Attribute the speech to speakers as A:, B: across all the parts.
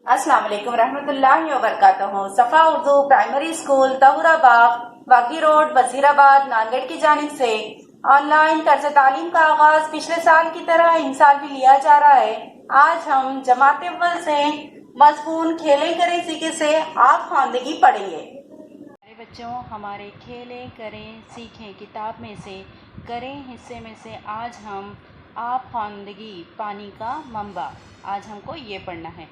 A: अस्सलाम वालेकुम रहमतुल्लाहि व बरकातहू। सफ़ा उर्दू प्राइमरी स्कूल तहुराबाग बागी रोड वजीराबाद नांदेड़ की जानिब से ऑनलाइन तर्ज तालीम का आगाज पिछले साल की तरह इन साल भी लिया जा रहा है। आज हम जमात अव्वल से मजमून खेले करें सीखे से आप ख्वानदगी पढ़ेंगे।
B: बच्चों, हमारे खेलें करें सीखें किताब में से करें हिस्से में से आज हम आप ख्वानदगी पानी का मंबा, आज हमको ये पढ़ना है।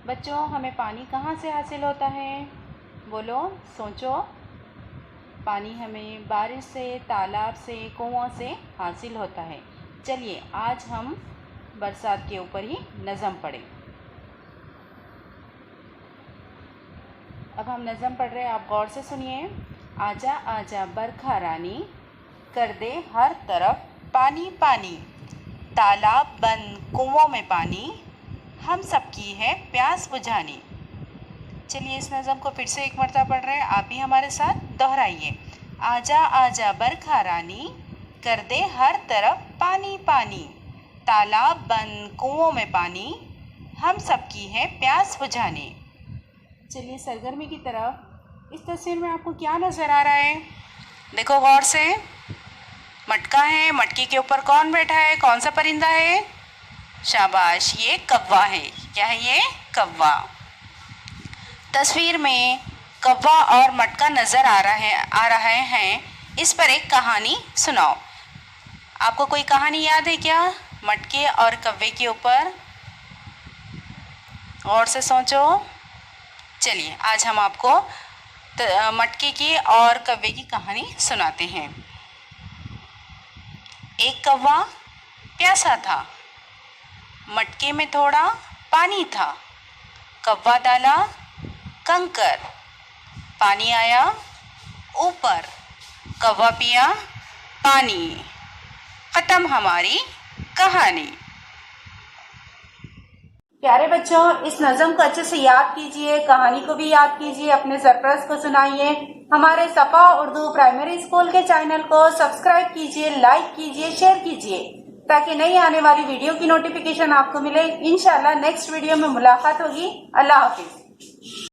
B: बच्चों, हमें पानी कहाँ से हासिल होता है? बोलो, सोचो। पानी हमें बारिश से, तालाब से, कुओं से हासिल होता है। चलिए आज हम बरसात के ऊपर ही नज़म पढ़ें। अब हम नज़म पढ़ रहे हैं, आप गौर से सुनिए। आजा आजा बरखा रानी, कर दे हर तरफ पानी पानी, तालाब बंद कुओं में पानी, हम सबकी है प्यास बुझानी। चलिए इस नज़म को फिर से एक मरतबा पढ़ रहे हैं, आप भी हमारे साथ दोहराइए। आजा आजा बरखा रानी, कर दे हर तरफ पानी पानी, तालाब बंद कुओं में पानी, हम सबकी है प्यास बुझानी। चलिए सरगर्मी की तरफ। इस तस्वीर में आपको क्या नज़र आ रहा है? देखो गौर से। मटका है, मटके के ऊपर कौन बैठा है? कौन सा परिंदा है? शाबाश, ये कौवा है। क्या है ये? कौवा। तस्वीर में कौवा और मटका नज़र आ रहे हैं। इस पर एक कहानी सुनाओ। आपको कोई कहानी याद है क्या मटके और कौवे के ऊपर? और से सोचो। चलिए आज हम आपको मटके की और कौवे की कहानी सुनाते हैं। एक कौवा प्यासा था, मटके में थोड़ा पानी था, कौवा डाला कंकर, पानी आया ऊपर, कौवा पिया पानी। ख़त्म हमारी कहानी।
A: प्यारे बच्चों, इस नज़म को अच्छे से याद कीजिए, कहानी को भी याद कीजिए, अपने सरपरस्त को सुनाइए। हमारे सफ़ा उर्दू प्राइमरी स्कूल के चैनल को सब्सक्राइब कीजिए, लाइक कीजिए, शेयर कीजिए ताकि नई आने वाली वीडियो की नोटिफिकेशन आपको मिले। इंशाल्लाह नेक्स्ट वीडियो में मुलाकात होगी। अल्लाह हाफिज।